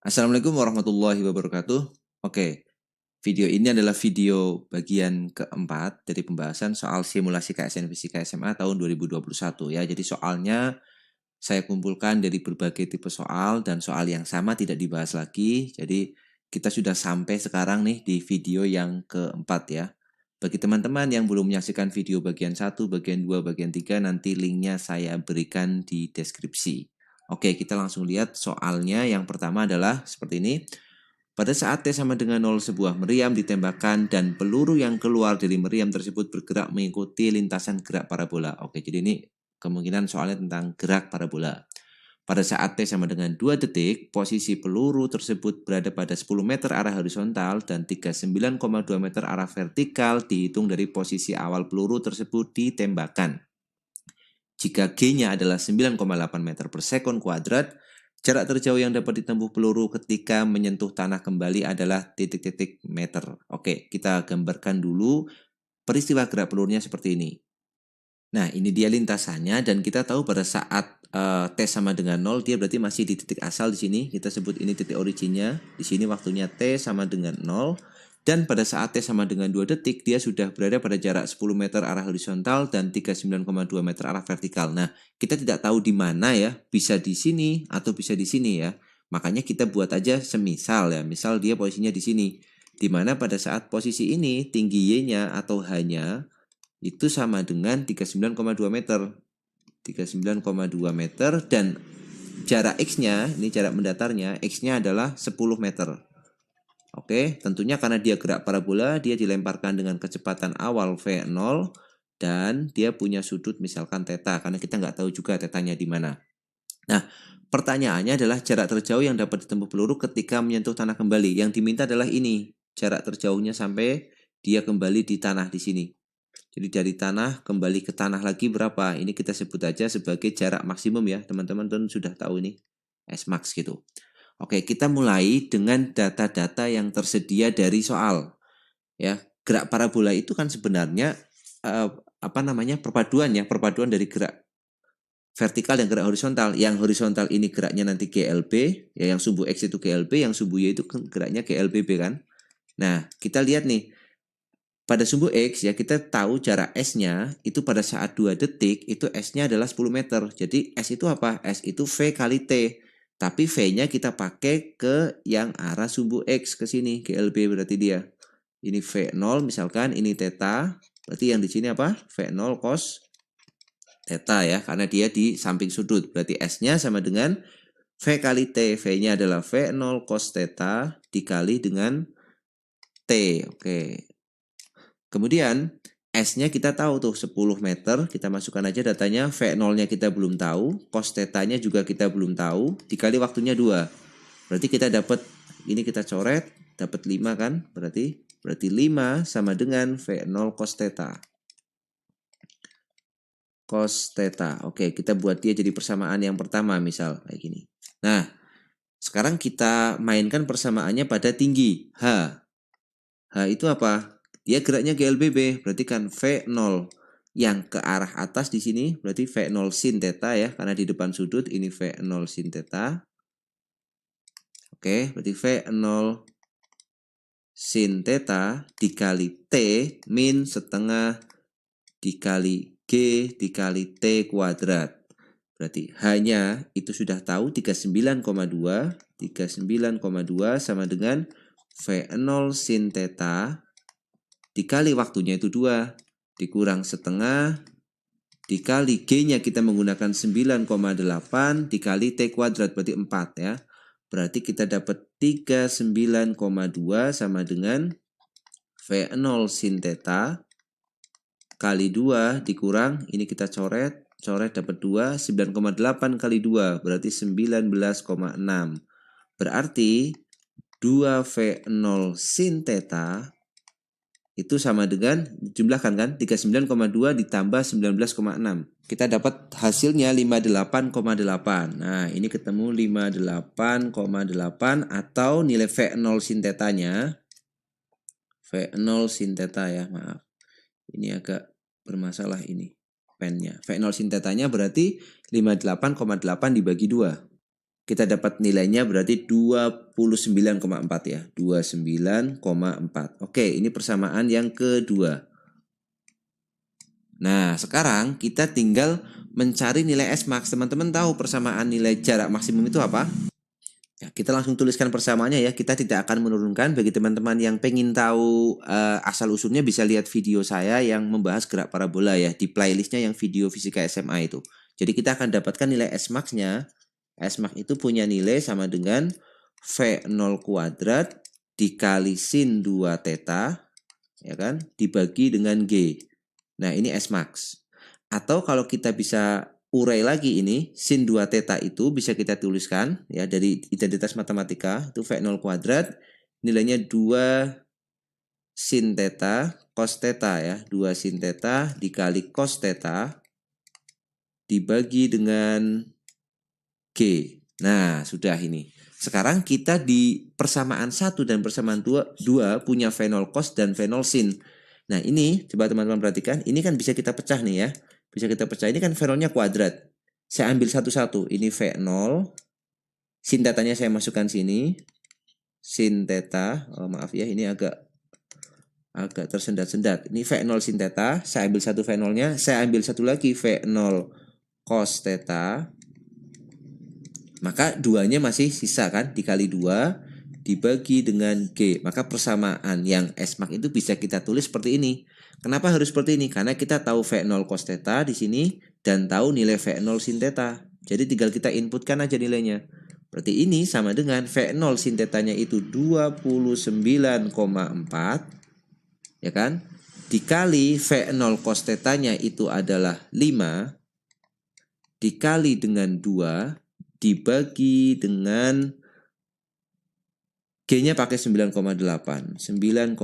Assalamualaikum warahmatullahi wabarakatuh. Oke, video ini adalah video bagian keempat dari pembahasan soal simulasi KSN Fisika SMA tahun 2021 ya. Jadi soalnya saya kumpulkan dari berbagai tipe soal dan soal yang sama tidak dibahas lagi. Jadi kita sudah sampai sekarang nih di video yang keempat ya. Bagi teman-teman yang belum menyaksikan video bagian 1, bagian 2, bagian 3, nanti linknya saya berikan di deskripsi. Oke, kita langsung lihat soalnya. Yang pertama adalah seperti ini. Pada saat T sama dengan 0, sebuah meriam ditembakkan dan peluru yang keluar dari meriam tersebut bergerak mengikuti lintasan gerak parabola. Oke, jadi ini kemungkinan soalnya tentang gerak parabola. Pada saat T sama dengan 2 detik, posisi peluru tersebut berada pada 10 meter arah horizontal dan 39,2 meter arah vertikal dihitung dari posisi awal peluru tersebut ditembakkan. Jika G-nya adalah 9,8 meter per sekon kuadrat, jarak terjauh yang dapat ditempuh peluru ketika menyentuh tanah kembali adalah titik-titik meter. Oke, kita gambarkan dulu peristiwa gerak pelurunya seperti ini. Nah, ini dia lintasannya dan kita tahu pada saat T sama dengan 0, dia berarti masih di titik asal di sini. Kita sebut ini titik originnya. Di sini waktunya T sama dengan 0. Dan pada saat T sama dengan 2 detik, dia sudah berada pada jarak 10 meter arah horizontal dan 39,2 meter arah vertikal. Nah, kita tidak tahu di mana ya, bisa di sini atau bisa di sini ya. Makanya kita buat aja semisal ya, misal dia posisinya di sini. Di mana pada saat posisi ini, tinggi Y-nya atau H-nya itu sama dengan 39,2 meter. 39,2 meter dan jarak X-nya, ini jarak mendatarnya, X-nya adalah 10 meter. Oke, tentunya karena dia gerak parabola, dia dilemparkan dengan kecepatan awal V0 dan dia punya sudut misalkan theta, karena kita nggak tahu juga tetanya di mana. Nah, pertanyaannya adalah jarak terjauh yang dapat ditempuh peluru ketika menyentuh tanah kembali. Yang diminta adalah ini, jarak terjauhnya sampai dia kembali di tanah di sini. Jadi dari tanah kembali ke tanah lagi berapa? Ini kita sebut aja sebagai jarak maksimum ya. Teman-teman sudah tahu ini. S-max gitu. Oke, kita mulai dengan data-data yang tersedia dari soal. Ya, gerak parabola itu kan sebenarnya perpaduan ya, perpaduan dari gerak vertikal dan gerak horizontal. Yang horizontal ini geraknya nanti GLB, ya yang sumbu X itu GLB, yang sumbu Y itu geraknya GLBB kan. Nah, kita lihat nih, pada sumbu X ya kita tahu jarak S-nya itu pada saat 2 detik itu S-nya adalah 10 meter. Jadi S itu apa? S itu V kali T. Tapi V-nya kita pakai ke yang arah sumbu X ke sini, GLB berarti dia. Ini V0 misalkan, ini theta. Berarti yang di sini apa? V0 cos theta ya, karena dia di samping sudut. Berarti S-nya sama dengan V kali T. V-nya adalah V0 cos theta dikali dengan T. Oke. Kemudian S-nya kita tahu tuh 10 meter, kita masukkan aja datanya, V0-nya kita belum tahu, cos theta-nya juga kita belum tahu, dikali waktunya 2. Berarti kita dapat, ini kita coret, dapat 5 kan, berarti 5 sama dengan V0 cos theta. Cos theta, oke kita buat dia jadi persamaan yang pertama misal, kayak gini. Nah, sekarang kita mainkan persamaannya pada tinggi, H. H itu apa? Dia geraknya GLBB, berarti kan V0 yang ke arah atas di sini, berarti V0 sin theta ya, karena di depan sudut ini V0 sin theta. Oke, berarti V0 sin theta dikali T min setengah dikali G dikali T kuadrat. Berarti H-nya itu sudah tahu 39,2 sama dengan V0 sin theta dikali waktunya itu 2, dikurang setengah, dikali G-nya kita menggunakan 9,8, dikali T kuadrat, berarti 4 ya. Berarti kita dapat 39,2 sama dengan V0 sin theta kali 2 dikurang, ini kita coret dapat 2, 9,8 kali 2, berarti 19,6. Berarti 2V0 sin theta itu sama dengan, jumlahkan kan, 39,2 ditambah 19,6. Kita dapat hasilnya 58,8. Nah, ini ketemu 58,8 atau nilai V0 sin theta-nya. V0 sin theta ya, maaf. Ini agak bermasalah ini pennya. V0 sin theta-nya berarti 58,8 dibagi 2. kita dapat nilainya berarti 29,4 ya. 29,4. Oke, ini persamaan yang kedua. Nah, sekarang kita tinggal mencari nilai S-max. Teman-teman tahu persamaan nilai jarak maksimum itu apa? Ya, kita langsung tuliskan persamaannya ya. Kita tidak akan menurunkan. Bagi teman-teman yang pengen tahu asal-usulnya bisa lihat video saya yang membahas gerak parabola ya. Di playlistnya yang video fisika SMA itu. Jadi kita akan dapatkan nilai S-max-nya. S-max itu punya nilai sama dengan V0 kuadrat dikali sin 2 theta ya kan, dibagi dengan G. Nah, ini S-max. Atau kalau kita bisa urai lagi ini, sin 2 theta itu bisa kita tuliskan ya dari identitas matematika, itu V0 kuadrat, nilainya 2 sin theta cos theta ya, 2 sin theta dikali cos theta dibagi dengan G. Nah, sudah ini. Sekarang kita di persamaan 1 dan persamaan 2 punya V0 cos dan V0 sin. Nah, ini coba teman-teman perhatikan, ini kan bisa kita pecah nih ya. Bisa kita pecah, ini kan V0-nya kuadrat. Saya ambil satu-satu, ini V0. Sin tetanya saya masukkan sini. Sin theta, oh, maaf ya, ini agak tersendat-sendat. Ini V0 sin theta, saya ambil satu V0-nya, saya ambil satu lagi V0 cos theta. Maka duanya masih sisa kan, dikali 2 dibagi dengan G. Maka persamaan yang S-max itu bisa kita tulis seperti ini. Kenapa harus seperti ini? Karena kita tahu V0 cos theta di sini dan tahu nilai V0 sin theta. Jadi tinggal kita inputkan aja nilainya. Berarti ini sama dengan V0 sin theta-nya itu 29,4 ya kan? Dikali V0 cos theta-nya itu adalah 5 dikali dengan 2 dibagi dengan G-nya pakai 9,8. 9,8.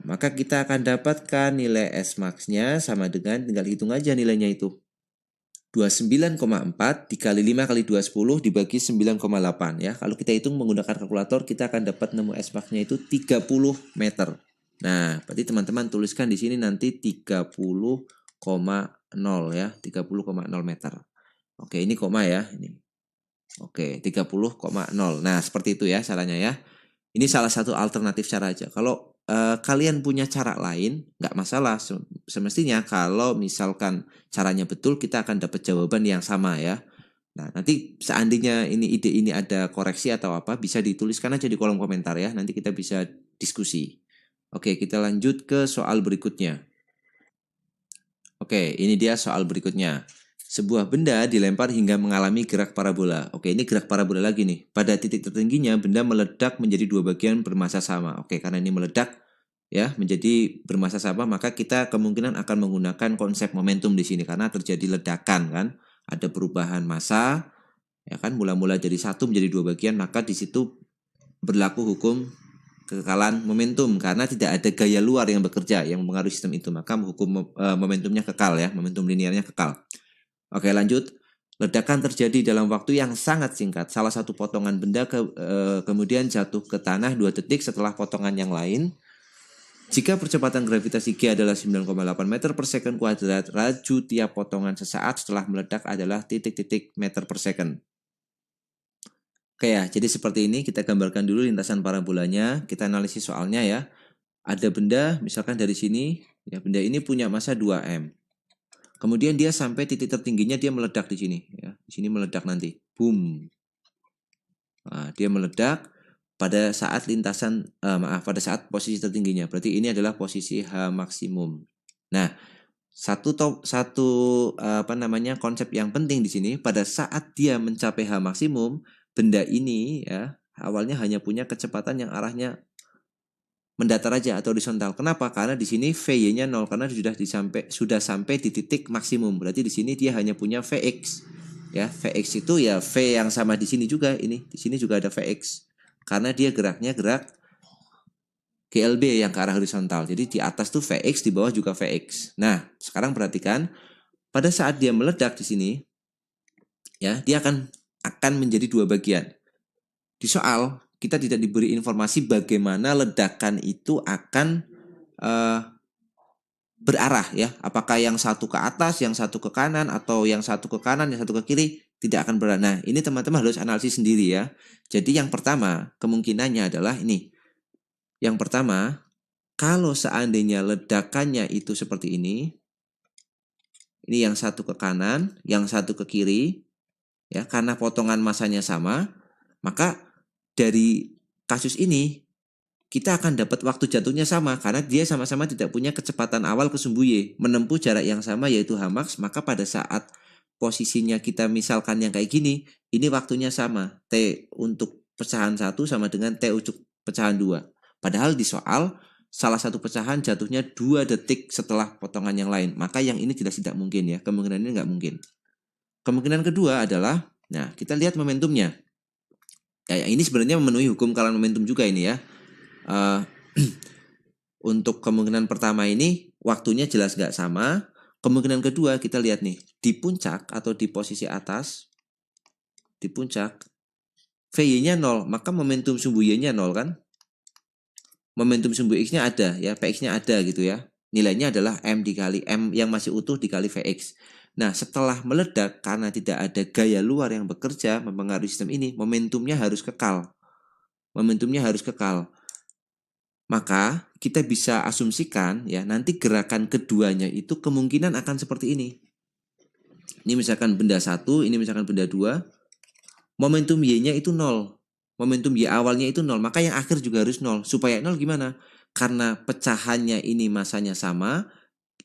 Maka kita akan dapatkan nilai S-max-nya sama dengan, tinggal hitung aja nilainya itu. 29,4 dikali 5 kali 2, 10 dibagi 9,8 ya. Kalau kita hitung menggunakan kalkulator, kita akan dapat nemu S-max-nya itu 30 meter. Nah, berarti teman-teman tuliskan di sini nanti 30,0 ya. 30,0 meter. Oke, ini koma ya. Ini. Oke, 30,0. Nah, seperti itu ya caranya ya. Ini salah satu alternatif cara aja. Kalau kalian punya cara lain, nggak masalah. Semestinya kalau misalkan caranya betul, kita akan dapat jawaban yang sama ya. Nah, nanti seandainya ide ini ada koreksi atau apa, bisa dituliskan aja di kolom komentar ya. Nanti kita bisa diskusi. Oke, kita lanjut ke soal berikutnya. Oke, ini dia soal berikutnya. Sebuah benda dilempar hingga mengalami gerak parabola. Oke, ini gerak parabola lagi nih. Pada titik tertingginya, benda meledak menjadi dua bagian bermassa sama. Oke, karena ini meledak ya menjadi bermassa sama, maka kita kemungkinan akan menggunakan konsep momentum di sini karena terjadi ledakan kan. Ada perubahan massa, ya kan, mula-mula dari satu menjadi dua bagian, maka di situ berlaku hukum kekekalan momentum karena tidak ada gaya luar yang bekerja yang mempengaruhi sistem itu, maka hukum momentumnya kekal ya, momentum linearnya kekal. Oke, lanjut. Ledakan terjadi dalam waktu yang sangat singkat. Salah satu potongan benda kemudian jatuh ke tanah 2 detik setelah potongan yang lain. Jika percepatan gravitasi G adalah 9,8 meter per second kuadrat, laju tiap potongan sesaat setelah meledak adalah titik-titik meter per second. Oke ya, jadi seperti ini kita gambarkan dulu lintasan parabolanya. Kita analisis soalnya ya. Ada benda, misalkan dari sini, ya benda ini punya massa 2M. Kemudian dia sampai titik tertingginya dia meledak di sini ya. Di sini meledak nanti. Boom. Nah, dia meledak pada saat lintasan pada saat posisi tertingginya. Berarti ini adalah posisi H maksimum. Nah, satu konsep yang penting di sini, pada saat dia mencapai H maksimum, benda ini ya awalnya hanya punya kecepatan yang arahnya mendatar aja atau horizontal. Kenapa? Karena di sini VY-nya 0 karena sudah sampai di titik maksimum. Berarti di sini dia hanya punya Vx. Ya, Vx itu ya V yang sama di sini juga ini. Di sini juga ada Vx. Karena dia geraknya gerak GLB yang ke arah horizontal. Jadi di atas tuh Vx, di bawah juga Vx. Nah, sekarang perhatikan pada saat dia meledak di sini ya, dia akan menjadi dua bagian. Di soal kita tidak diberi informasi bagaimana ledakan itu akan berarah ya. Apakah yang satu ke atas, yang satu ke kanan, atau yang satu ke kanan, yang satu ke kiri, tidak akan berat. Nah, ini teman-teman harus analisis sendiri ya. Jadi yang pertama, kemungkinannya adalah ini. Yang pertama, kalau seandainya ledakannya itu seperti ini yang satu ke kanan, yang satu ke kiri, ya, karena potongan masanya sama, maka dari kasus ini kita akan dapat waktu jatuhnya sama karena dia sama-sama tidak punya kecepatan awal ke sumbu Y, menempuh jarak yang sama yaitu Hmax, maka pada saat posisinya kita misalkan yang kayak gini, ini waktunya sama. T untuk pecahan 1 sama dengan T untuk pecahan 2. Padahal di soal salah satu pecahan jatuhnya 2 detik setelah potongan yang lain. Maka yang ini jelas tidak mungkin ya. Kemungkinan ini nggak mungkin. Kemungkinan kedua adalah, nah kita lihat momentumnya. Ya, ini sebenarnya memenuhi hukum kalian momentum juga ini ya. Untuk kemungkinan pertama ini waktunya jelas nggak sama. Kemungkinan kedua kita lihat nih, di puncak atau di posisi atas, di puncak, VY-nya 0, maka momentum sumbu Y-nya 0 kan? Momentum sumbu X-nya ada ya, Px-nya ada gitu ya. Nilainya adalah M dikali M yang masih utuh dikali Vx. Nah, setelah meledak karena tidak ada gaya luar yang bekerja mempengaruhi sistem ini, momentumnya harus kekal. Momentumnya harus kekal. Maka kita bisa asumsikan ya nanti gerakan keduanya itu kemungkinan akan seperti ini. Ini misalkan benda 1, ini misalkan benda 2. Momentum Y-nya itu 0. Momentum Y awalnya itu 0, maka yang akhir juga harus 0. Supaya 0 gimana? Karena pecahannya ini masanya sama,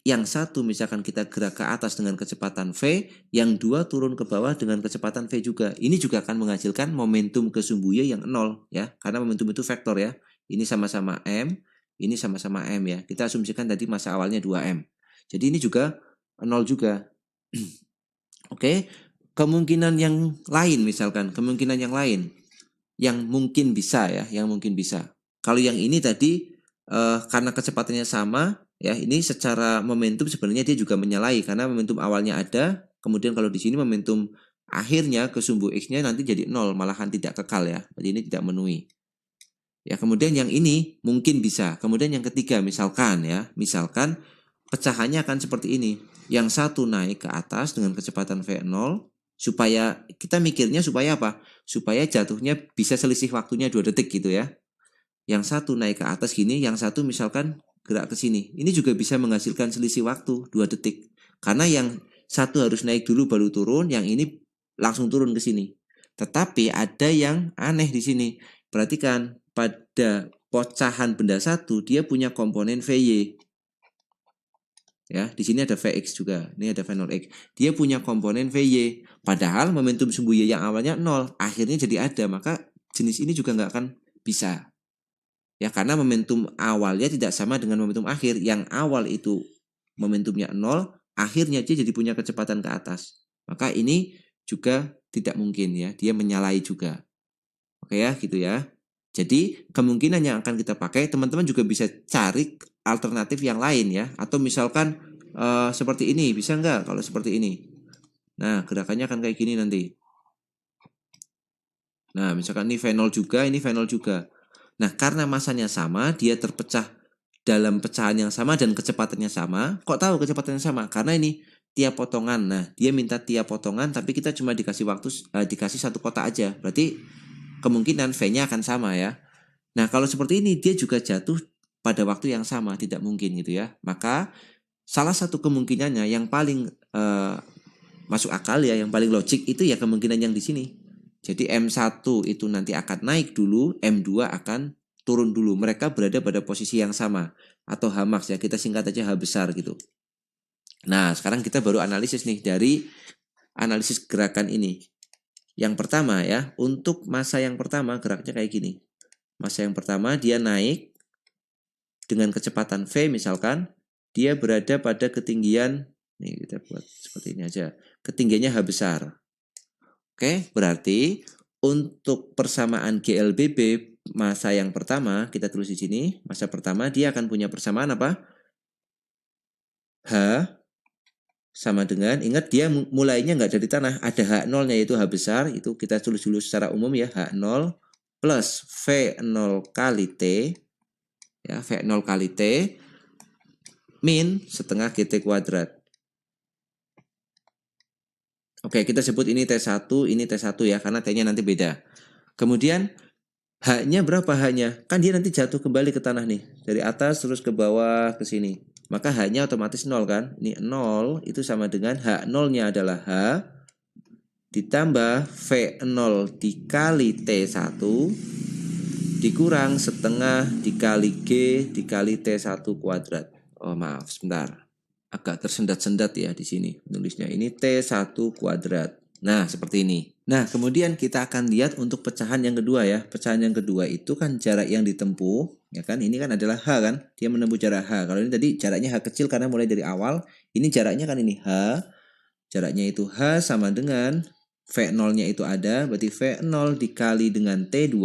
yang satu misalkan kita gerak ke atas dengan kecepatan V, yang dua turun ke bawah dengan kecepatan V juga. Ini juga akan menghasilkan momentum ke sumbu Y yang 0 ya, karena momentum itu vektor ya. Ini sama-sama M, ini sama-sama M ya. Kita asumsikan tadi masa awalnya 2M. Jadi ini juga 0 juga. Oke, kemungkinan yang lain misalkan, kemungkinan yang lain yang mungkin bisa ya, yang mungkin bisa. Kalau yang ini tadi karena kecepatannya sama ya, ini secara momentum sebenarnya dia juga menyalahi karena momentum awalnya ada, kemudian kalau di sini momentum akhirnya ke sumbu X-nya nanti jadi 0, malahan tidak kekal ya. Jadi ini tidak memenuhi. Ya, kemudian yang ini mungkin bisa. Kemudian yang ketiga misalkan ya, misalkan pecahannya akan seperti ini. Yang satu naik ke atas dengan kecepatan V0 supaya kita mikirnya supaya apa? Supaya jatuhnya bisa selisih waktunya 2 detik gitu ya. Yang satu naik ke atas gini, yang satu misalkan gerak ke sini. Ini juga bisa menghasilkan selisih waktu 2 detik. Karena yang satu harus naik dulu baru turun, yang ini langsung turun ke sini. Tetapi ada yang aneh di sini. Perhatikan, pada pecahan benda satu dia punya komponen VY. Ya, di sini ada Vx juga. Ini ada V0x. Dia punya komponen Vy. Padahal momentum sumbu Y yang awalnya 0, akhirnya jadi ada, maka jenis ini juga nggak akan bisa. Ya, karena momentum awalnya tidak sama dengan momentum akhir. Yang awal itu momentumnya 0, akhirnya dia jadi punya kecepatan ke atas. Maka ini juga tidak mungkin ya, dia menyalahi juga. Oke ya, gitu ya. Jadi kemungkinan yang akan kita pakai, teman-teman juga bisa cari alternatif yang lain ya. Atau misalkan seperti ini, bisa nggak kalau seperti ini? Nah, gerakannya akan kayak gini nanti. Nah, misalkan ini V0 juga, ini V0 juga. Nah, karena masanya sama, dia terpecah dalam pecahan yang sama dan kecepatannya sama. Kok tahu kecepatannya sama? Karena ini tiap potongan. Nah, dia minta tiap potongan, tapi kita cuma dikasih waktu, dikasih satu kotak aja. Berarti kemungkinan V-nya akan sama ya. Nah, kalau seperti ini dia juga jatuh pada waktu yang sama, tidak mungkin gitu ya. Maka salah satu kemungkinannya yang paling masuk akal ya, yang paling logik itu ya kemungkinan yang di sini. Jadi M1 itu nanti akan naik dulu, M2 akan turun dulu. Mereka berada pada posisi yang sama atau Hmax ya, kita singkat aja H besar gitu. Nah, sekarang kita baru analisis nih dari analisis gerakan ini. Yang pertama ya, untuk masa yang pertama geraknya kayak gini. Masa yang pertama dia naik dengan kecepatan V misalkan, dia berada pada ketinggian, nih kita buat seperti ini aja, ketinggiannya H besar. Oke, berarti untuk persamaan GLBB masa yang pertama, kita tulis di sini, masa pertama dia akan punya persamaan apa? H sama dengan, ingat dia mulainya nggak dari tanah, ada H0-nya yaitu H besar, itu kita tulis dulu secara umum ya, H0 plus V0 kali T, ya V0 kali T, min setengah GT kuadrat. Oke, kita sebut ini T1, ini T1 ya, karena T-nya nanti beda. Kemudian H-nya berapa H-nya? Kan dia nanti jatuh kembali ke tanah nih. Dari atas terus ke bawah ke sini. Maka H-nya otomatis 0 kan? Ini 0 itu sama dengan H0-nya adalah H ditambah V0 dikali T1 dikurang setengah dikali G dikali T1 kuadrat. Oh maaf, sebentar. Agak tersendat-sendat ya di sini nulisnya. Ini T1 kuadrat. Nah, seperti ini. Nah, kemudian kita akan lihat untuk pecahan yang kedua ya. Pecahan yang kedua itu kan jarak yang ditempuh, ya kan? Ini kan adalah H kan? Dia menempuh jarak H. Kalau ini tadi jaraknya H kecil karena mulai dari awal. Ini jaraknya kan ini H. Jaraknya itu H sama dengan V0-nya itu ada, berarti V0 dikali dengan T2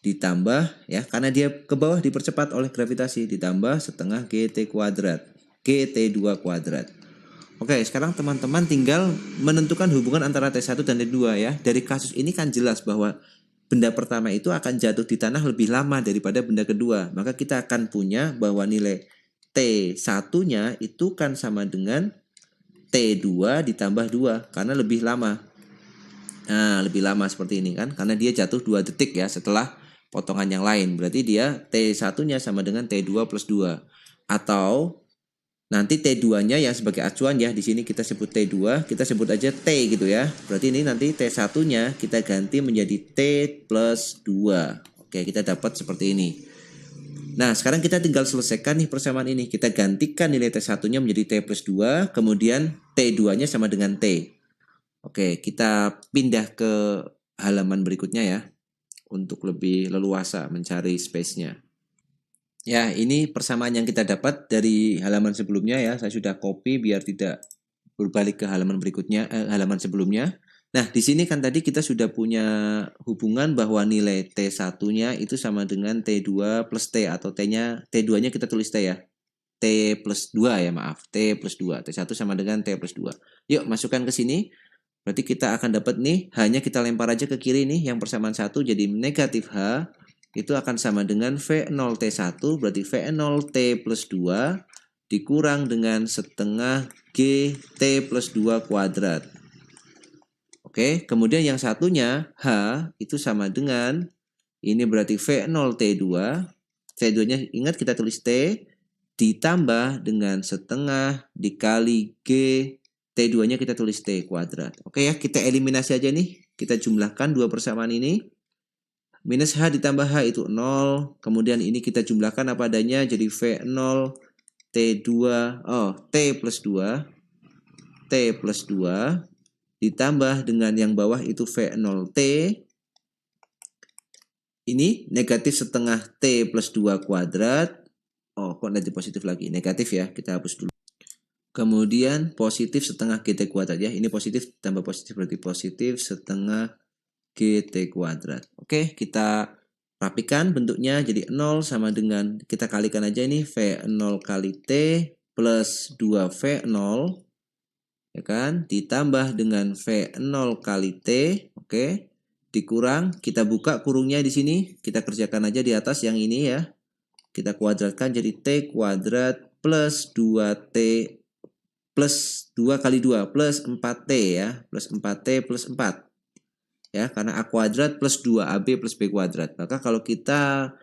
ditambah ya, karena dia ke bawah dipercepat oleh gravitasi, ditambah setengah GT kuadrat. GT2 kuadrat. Oke, sekarang teman-teman tinggal menentukan hubungan antara T1 dan T2 ya. Dari kasus ini kan jelas bahwa benda pertama itu akan jatuh di tanah lebih lama daripada benda kedua. Maka kita akan punya bahwa nilai T1-nya itu kan sama dengan T2 ditambah 2 karena lebih lama. Nah, lebih lama seperti ini kan, karena dia jatuh 2 detik ya setelah potongan yang lain. Berarti dia T1-nya sama dengan T2 plus 2. Atau nanti T2-nya yang sebagai acuan ya, di sini kita sebut T2, kita sebut aja T gitu ya. Berarti ini nanti T1-nya kita ganti menjadi T plus 2. Oke, kita dapat seperti ini. Nah, sekarang kita tinggal selesaikan nih persamaan ini. Kita gantikan nilai T1-nya menjadi T plus 2, kemudian T2-nya sama dengan T. Oke, kita pindah ke halaman berikutnya ya, untuk lebih leluasa mencari space-nya. Ya, ini persamaan yang kita dapat dari halaman sebelumnya ya. Saya sudah copy biar tidak berbalik ke halaman berikutnya, halaman sebelumnya. Nah, di sini kan tadi kita sudah punya hubungan bahwa nilai T1-nya itu sama dengan T2 plus T, atau T2-nya kita tulis T ya. T plus 2 ya, maaf. T plus 2. T1 sama dengan T plus 2. Yuk, masukkan ke sini. Berarti kita akan dapat nih, hanya kita lempar aja ke kiri nih, yang persamaan 1 jadi negatif H, itu akan sama dengan V0T1, berarti V0T plus 2, dikurang dengan setengah G T plus 2 kuadrat. Oke, kemudian yang satunya, H, itu sama dengan, ini berarti V0T2, T2-nya ingat kita tulis T, ditambah dengan setengah dikali G, T2-nya kita tulis T kuadrat. Oke ya, kita eliminasi aja nih. Kita jumlahkan dua persamaan ini. Minus H ditambah H itu 0. Kemudian ini kita jumlahkan apa adanya. Jadi V0 T2. T plus 2. T plus 2. Ditambah dengan yang bawah itu V0T. Ini negatif setengah T plus 2 kuadrat. Kok nanti positif lagi. Negatif ya, kita hapus dulu. Kemudian positif setengah GT kuadrat ya. Ini positif tambah positif berarti positif setengah GT kuadrat. Oke, kita rapikan bentuknya jadi 0 sama dengan, kita kalikan aja ini V0 kali T plus 2V0 ya kan, ditambah dengan V0 kali T, oke, dikurang, kita buka kurungnya di sini, kita kerjakan aja di atas yang ini ya. Kita kuadratkan jadi T kuadrat plus 2T plus 2 kali 2 plus 4T ya, plus 4T plus 4 ya, karena A kuadrat plus 2AB plus B kuadrat. Maka kalau kita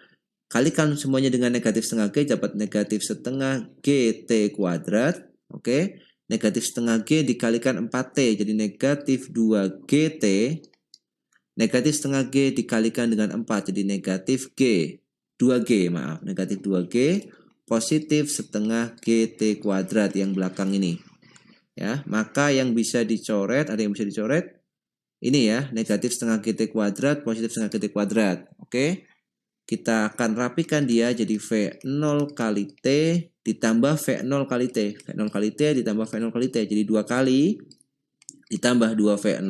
kalikan semuanya dengan negatif setengah G, dapat negatif setengah GT kuadrat. Oke, negatif setengah G dikalikan 4T, jadi negatif 2GT. Negatif setengah G dikalikan dengan 4, jadi negatif G. 2G, maaf, negatif 2G. Positif setengah GT kuadrat yang belakang ini. Ya, maka yang bisa dicoret, ada yang bisa dicoret. Ini ya, negatif setengah GT kuadrat, positif setengah GT kuadrat. Oke, kita akan rapikan dia jadi V0 kali T ditambah V0 kali T. V0 kali T ditambah V0 kali T. Jadi 2 kali ditambah 2V0.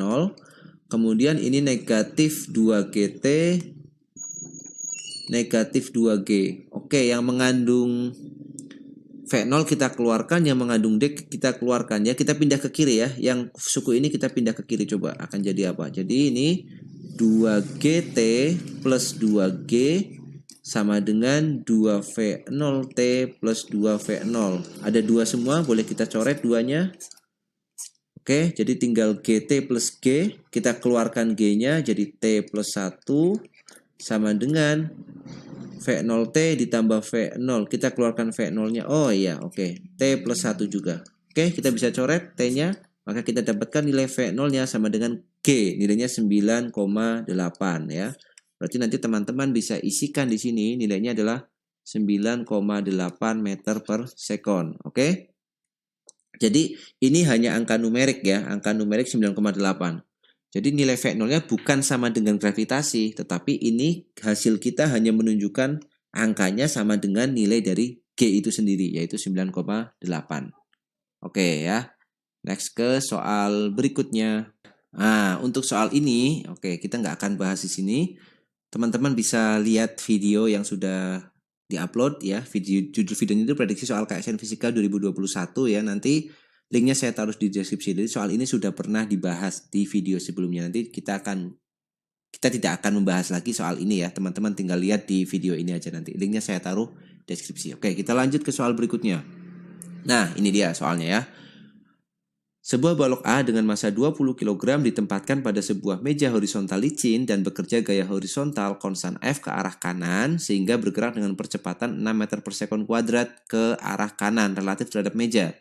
Kemudian ini negatif 2GT, negatif 2G. Oke, yang mengandung V0 kita keluarkan, yang mengandung D kita keluarkan ya. Kita pindah ke kiri ya. Yang suku ini kita pindah ke kiri, coba akan jadi apa? Jadi ini 2GT plus 2G sama dengan 2V0T plus 2V0. Ada 2 semua, boleh kita coret 2-nya. Oke, jadi tinggal GT plus G, kita keluarkan G-nya jadi T plus 1 sama dengan V0T ditambah V0. Kita keluarkan V0-nya. Oh iya, oke. T plus 1 juga. Oke, kita bisa coret T-nya. Maka kita dapatkan nilai V0-nya sama dengan G. Nilainya 9,8 ya. Berarti nanti teman-teman bisa isikan di sini nilainya adalah 9,8 meter per second. Oke. Jadi ini hanya angka numerik ya, angka numerik 9,8. Jadi nilai V0-nya bukan sama dengan gravitasi, tetapi ini hasil kita hanya menunjukkan angkanya sama dengan nilai dari G itu sendiri, yaitu 9,8. Oke ya, next ke soal berikutnya. Nah, untuk soal ini, oke, kita nggak akan bahas di sini. Teman-teman bisa lihat video yang sudah diupload ya. Judul videonya itu prediksi soal KSN Fisika 2021 ya. Nanti linknya saya taruh di deskripsi. Jadi soal ini sudah pernah dibahas di video sebelumnya. Nanti kita tidak akan membahas lagi soal ini ya. Teman-teman tinggal lihat di video ini aja nanti. Linknya saya taruh deskripsi. Oke, kita lanjut ke soal berikutnya. Nah, ini dia soalnya ya. Sebuah balok A dengan massa 20 kg ditempatkan pada sebuah meja horizontal licin dan bekerja gaya horizontal konstan F ke arah kanan sehingga bergerak dengan percepatan 6 meter per sekon kuadrat ke arah kanan relatif terhadap meja.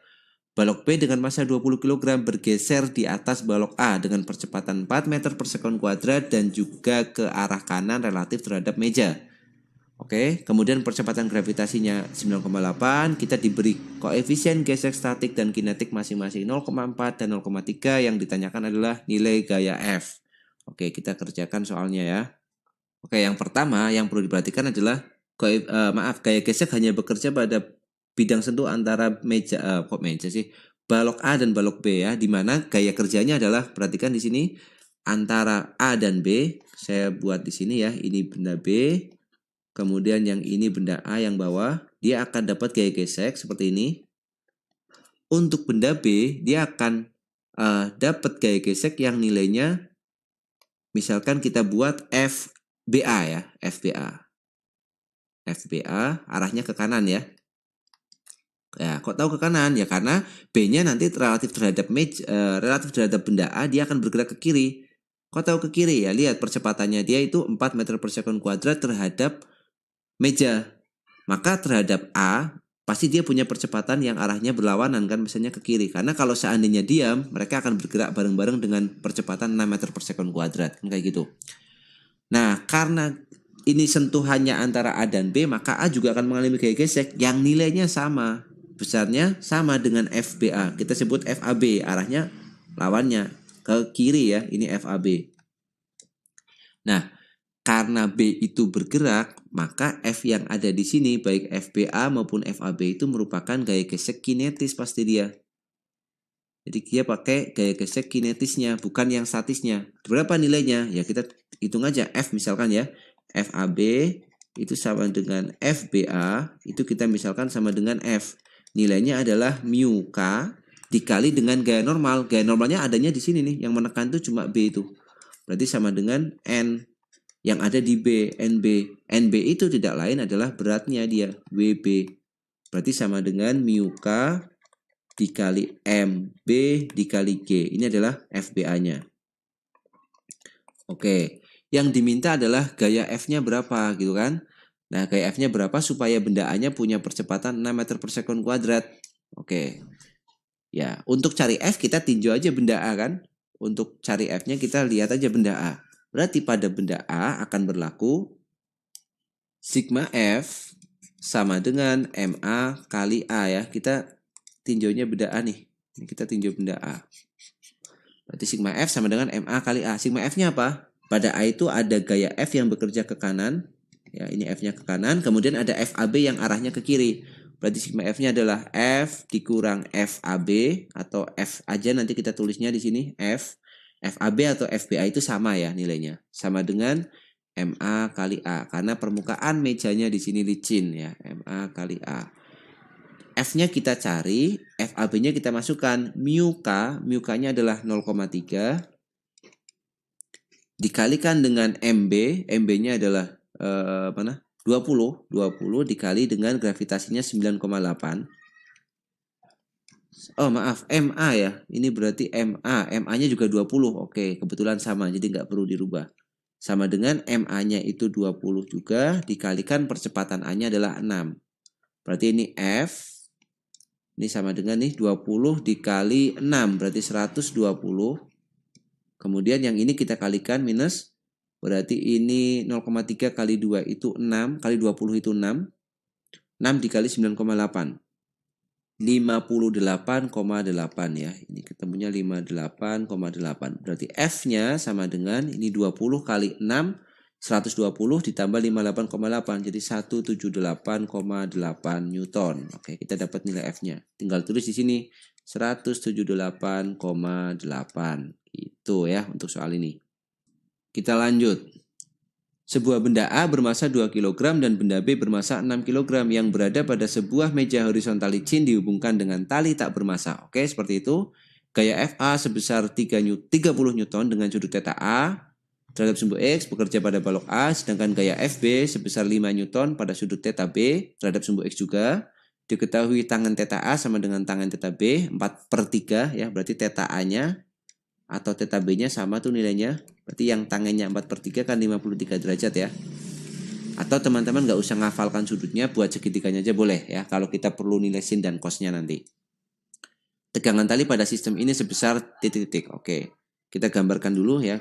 Balok B dengan massa 20 kg bergeser di atas balok A dengan percepatan 4 meter per sekon kuadrat dan juga ke arah kanan relatif terhadap meja. Oke, kemudian percepatan gravitasinya 9,8, kita diberi koefisien gesek statik dan kinetik masing-masing 0,4 dan 0,3, yang ditanyakan adalah nilai gaya F. Oke, kita kerjakan soalnya ya. Oke, yang pertama yang perlu diperhatikan adalah gaya gesek hanya bekerja pada bidang sentuh antara balok A dan balok B ya, di mana gaya kerjanya adalah, perhatikan di sini, antara A dan B. Saya buat di sini ya, ini benda B. Kemudian yang ini benda A yang bawah, dia akan dapat gaya gesek seperti ini. Untuk benda B, dia akan dapat gaya gesek yang nilainya, misalkan kita buat FBA ya, FBA. FBA arahnya ke kanan ya. Ya, kok tahu ke kanan? Ya karena B-nya nanti relatif terhadap benda A, dia akan bergerak ke kiri. Kok tahu ke kiri? Ya lihat percepatannya dia itu 4 meter per sekon kuadrat terhadap meja. Maka terhadap A, pasti dia punya percepatan yang arahnya berlawanan kan, misalnya ke kiri. Karena kalau seandainya diam, mereka akan bergerak bareng-bareng dengan percepatan 6 meter per sekon kuadrat. Kayak gitu. Nah, karena ini sentuhannya antara A dan B, maka A juga akan mengalami gaya gesek yang nilainya sama. Besarnya sama dengan FBA. Kita sebut FAB, arahnya lawannya ke kiri ya, ini FAB. Nah, karena B itu bergerak, maka F yang ada di sini, baik FBA maupun FAB itu merupakan gaya gesek kinetis pasti dia. Jadi dia pakai gaya gesek kinetisnya, bukan yang statisnya. Berapa nilainya? Ya kita hitung aja. F misalkan ya, FAB itu sama dengan FBA, itu kita misalkan sama dengan F. Nilainya adalah mu K dikali dengan gaya normal. Gaya normalnya adanya di sini nih, yang menekan itu cuma B itu. Berarti sama dengan N yang ada di B, NB. NB itu tidak lain adalah beratnya dia, WB. Berarti sama dengan mu K dikali MB dikali G. Ini adalah FBA-nya. Oke, yang diminta adalah gaya F-nya berapa gitu kan. Nah, gaya F-nya berapa supaya benda A-nya punya percepatan 6 meter per sekon kuadrat. Oke. Ya, untuk cari F kita tinjau aja benda A kan. Untuk cari F-nya kita lihat aja benda A. Berarti pada benda A akan berlaku sigma F sama dengan MA kali A ya. Kita tinjaunya benda A nih. Ini kita tinjau benda A. Berarti sigma F sama dengan MA kali A. Sigma F-nya apa? Pada A itu ada gaya F yang bekerja ke kanan. Ya, ini F-nya ke kanan. Kemudian ada FAB yang arahnya ke kiri. Berarti sigma F-nya adalah F dikurang FAB atau F aja nanti kita tulisnya di sini F. FAB atau FBA itu sama ya nilainya. Sama dengan MA kali A. Karena permukaan mejanya di sini licin ya. MA kali A. F-nya kita cari, FAB-nya kita masukkan. Mu K-nya adalah 0,3. Dikalikan dengan MB. MB-nya adalah 20 dikali dengan gravitasinya 9,8. Oh maaf, MA ya. Ini berarti MA. MA-nya juga 20. Oke, kebetulan sama. Jadi nggak perlu dirubah. Sama dengan MA-nya itu 20 juga. Dikalikan percepatan A-nya adalah 6. Berarti ini F. Ini sama dengan nih 20 dikali 6. Berarti 120. Kemudian yang ini kita kalikan minus. Berarti ini 0,3 kali 2 itu 6. Kali 20 itu 6. 6 dikali 9,8. 58,8 ya. Ini ketemunya 58,8. Berarti F-nya sama dengan ini 20 kali 6, 120 ditambah 58,8. Jadi 178,8 Newton. Oke, kita dapat nilai F-nya. Tinggal tulis di sini 178,8. Itu ya untuk soal ini. Kita lanjut. Sebuah benda A bermasa 2 kg dan benda B bermasa 6 kg yang berada pada sebuah meja horizontal licin dihubungkan dengan tali tak bermasa. Oke, seperti itu. Gaya FA sebesar 30 Newton dengan sudut θ A terhadap sumbu X bekerja pada balok A, sedangkan gaya FB sebesar 5 Newton pada sudut θ B terhadap sumbu X juga. Diketahui tangan θ A sama dengan tangan θ B 4/3 ya, berarti θ A-nya atau θ B-nya sama tuh nilainya. Berarti yang tangannya 4/3 kan 53 derajat ya. Atau teman-teman nggak usah ngafalkan sudutnya, buat segitiganya aja boleh ya. Kalau kita perlu nilai sin dan cosnya nanti. Tegangan tali pada sistem ini sebesar titik-titik. Oke, kita gambarkan dulu ya.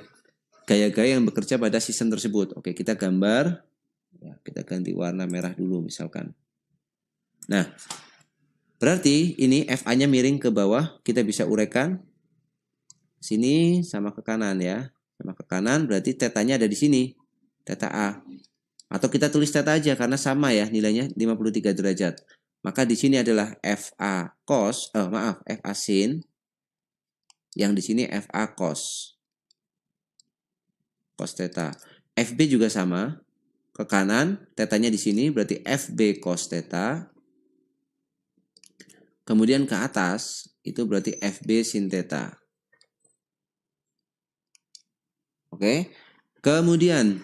Gaya-gaya yang bekerja pada sistem tersebut. Oke, kita gambar. Ya, kita ganti warna merah dulu misalkan. Nah, berarti ini FA-nya miring ke bawah. Kita bisa uraikan. Sini sama ke kanan ya. Sama ke kanan berarti θ-nya ada di sini. θ A. Atau kita tulis θ aja karena sama ya nilainya 53 derajat. Maka di sini adalah FA cos, FA sin. Yang di sini FA cos. Cos θ. FB juga sama. Ke kanan, θ-nya di sini berarti FB cos θ. Kemudian ke atas itu berarti FB sin θ. Oke. Kemudian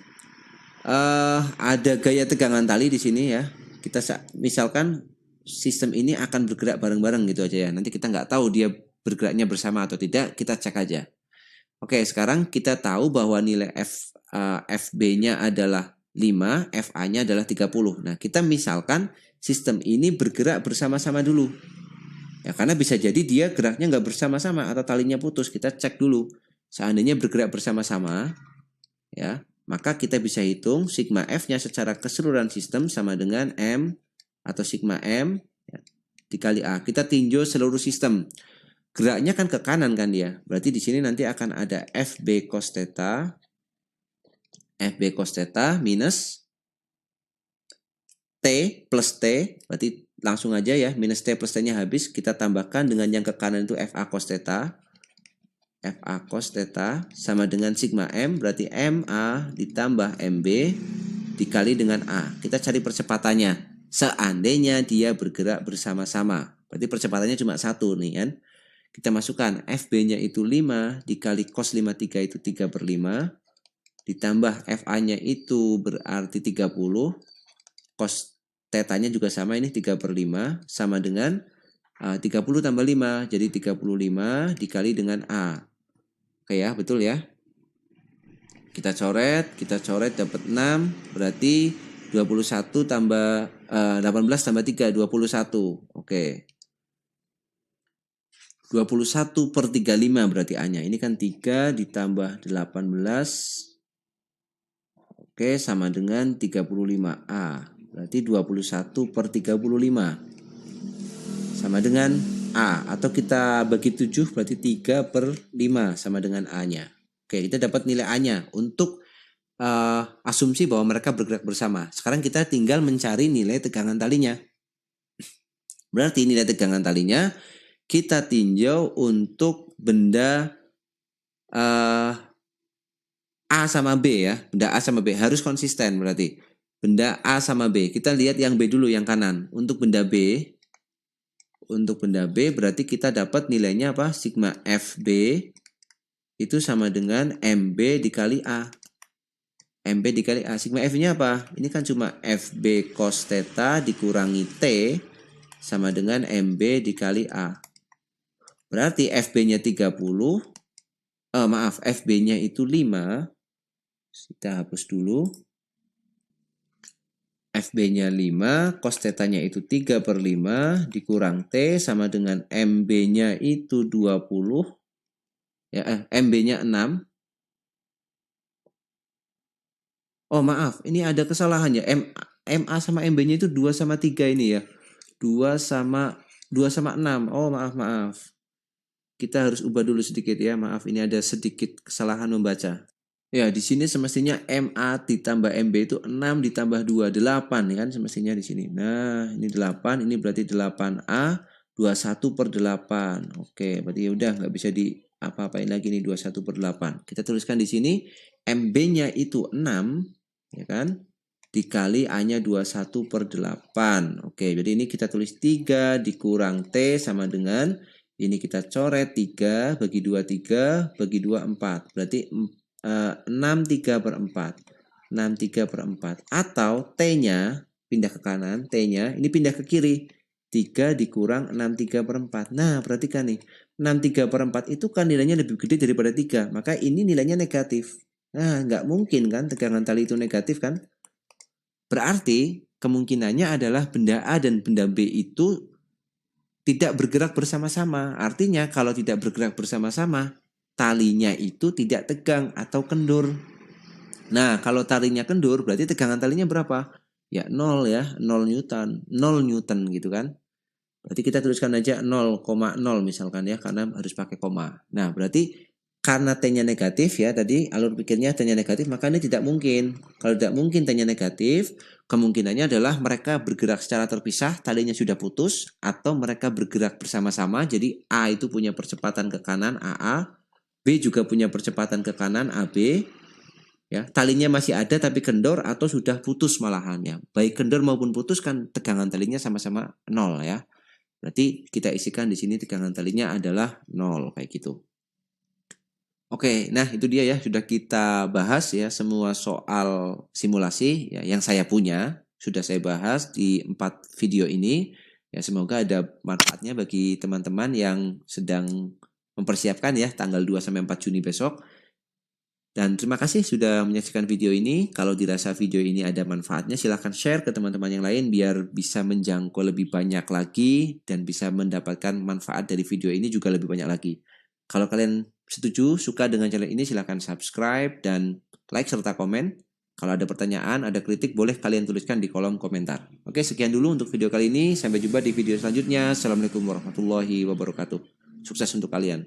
ada gaya tegangan tali di sini ya. Kita misalkan sistem ini akan bergerak bareng-bareng gitu aja ya. Nanti kita nggak tahu dia bergeraknya bersama atau tidak, kita cek aja. Oke, sekarang kita tahu bahwa nilai FB-nya adalah 5, FA-nya adalah 30. Nah, kita misalkan sistem ini bergerak bersama-sama dulu. Ya, karena bisa jadi dia geraknya nggak bersama-sama atau talinya putus. Kita cek dulu. Seandainya bergerak bersama-sama, ya, maka kita bisa hitung sigma F-nya secara keseluruhan sistem sama dengan M atau sigma M ya, dikali A. Kita tinjau seluruh sistem. Geraknya kan ke kanan kan dia. Berarti di sini nanti akan ada FB cos θ, FB cos θ minus T plus T. Berarti langsung aja ya, minus T plus T-nya habis. Kita tambahkan dengan yang ke kanan itu FA cos θ. FA cos θ sama dengan sigma M, berarti MA ditambah MB dikali dengan A. Kita cari percepatannya. Seandainya dia bergerak bersama-sama. Berarti percepatannya cuma 1 nih kan. Kita masukkan FB-nya itu 5 dikali cos 53 itu 3/5. Ditambah FA-nya itu berarti 30. Cos θ-nya juga sama ini 3/5. Sama dengan 30 tambah 5. Jadi 35 dikali dengan A. Oke ya, betul ya. Kita coret dapat 6, berarti 21 tambah 18 tambah 3, 21. Oke. 21/35 berarti A-nya. Ini kan 3 ditambah 18. Oke, sama dengan 35A. Berarti 21/35. Sama dengan A, atau kita bagi 7 berarti 3/5 sama dengan A-nya. Oke, kita dapat nilai A-nya untuk asumsi bahwa mereka bergerak bersama. Sekarang kita tinggal mencari nilai tegangan talinya. Berarti nilai tegangan talinya kita tinjau untuk benda A sama B ya. Benda A sama B harus konsisten berarti. Benda A sama B. Kita lihat yang B dulu, yang kanan. Untuk benda B berarti kita dapat nilainya apa? Sigma FB itu sama dengan MB dikali A. MB dikali A. Sigma F-nya apa? Ini kan cuma FB cos θ dikurangi T sama dengan MB dikali A. Berarti FB-nya 30. Maaf, FB-nya itu 5. Kita hapus dulu. FB-nya 5, cos θ-nya itu 3/5 dikurang T sama dengan MB-nya itu 20. Ya, MB-nya 6. Oh maaf, ini ada kesalahannya. MA sama MB-nya itu 2/3 ini ya. 2/6. Oh maaf. Kita harus ubah dulu sedikit ya. Maaf, ini ada sedikit kesalahan membaca. Ya, di sini semestinya MA ditambah MB itu 6 ditambah 2, 8 ya kan semestinya di sini. Nah, ini 8, ini berarti 8A 21/8. Oke, berarti ya udah nggak bisa di apa-apain lagi nih 21/8. Kita tuliskan di sini MB-nya itu 6 ya kan? Dikali A-nya 21/8. Oke, jadi ini kita tulis 3 dikurang T sama dengan ini kita coret 3 bagi 2 3 bagi 2 4. Berarti 6/3/4. 6/3/4. Atau T-nya pindah ke kanan, T-nya ini pindah ke kiri. 3 dikurang 6/3/4. Nah, perhatikan nih. 6/3/4 itu kan nilainya lebih gede daripada 3. Maka ini nilainya negatif. Nah, nggak mungkin kan tegangan tali itu negatif kan? Berarti kemungkinannya adalah benda A dan benda B itu tidak bergerak bersama-sama. Artinya kalau tidak bergerak bersama-sama, talinya itu tidak tegang atau kendur. Nah, kalau talinya kendur berarti tegangan talinya berapa? Ya 0 ya, 0 Newton. 0 Newton gitu kan. Berarti kita tuliskan aja 0,0 misalkan ya, karena harus pakai koma. Nah, berarti karena T-nya negatif ya, tadi alur pikirnya T-nya negatif, maka ini tidak mungkin. Kalau tidak mungkin T-nya negatif, kemungkinannya adalah mereka bergerak secara terpisah, talinya sudah putus, atau mereka bergerak bersama-sama, jadi A itu punya percepatan ke kanan, AA, B juga punya percepatan ke kanan, AB, ya, talinya masih ada tapi kendor atau sudah putus malahannya. Baik kendor maupun putus kan tegangan talinya sama-sama 0 ya. Berarti kita isikan di sini tegangan talinya adalah 0 kayak gitu. Oke, nah itu dia ya, sudah kita bahas ya semua soal simulasi ya, yang saya punya sudah saya bahas di 4 video ini. Ya, semoga ada manfaatnya bagi teman-teman yang sedang mempersiapkan ya tanggal 2 sampai 4 Juni besok. Dan terima kasih sudah menyaksikan video ini. Kalau dirasa video ini ada manfaatnya, silahkan share ke teman-teman yang lain biar bisa menjangkau lebih banyak lagi dan bisa mendapatkan manfaat dari video ini juga lebih banyak lagi. Kalau kalian setuju, suka dengan channel ini, silahkan subscribe dan like serta komen. Kalau ada pertanyaan, ada kritik, boleh kalian tuliskan di kolom komentar. Oke, sekian dulu untuk video kali ini. Sampai jumpa di video selanjutnya. Assalamualaikum warahmatullahi wabarakatuh. Sukses untuk kalian.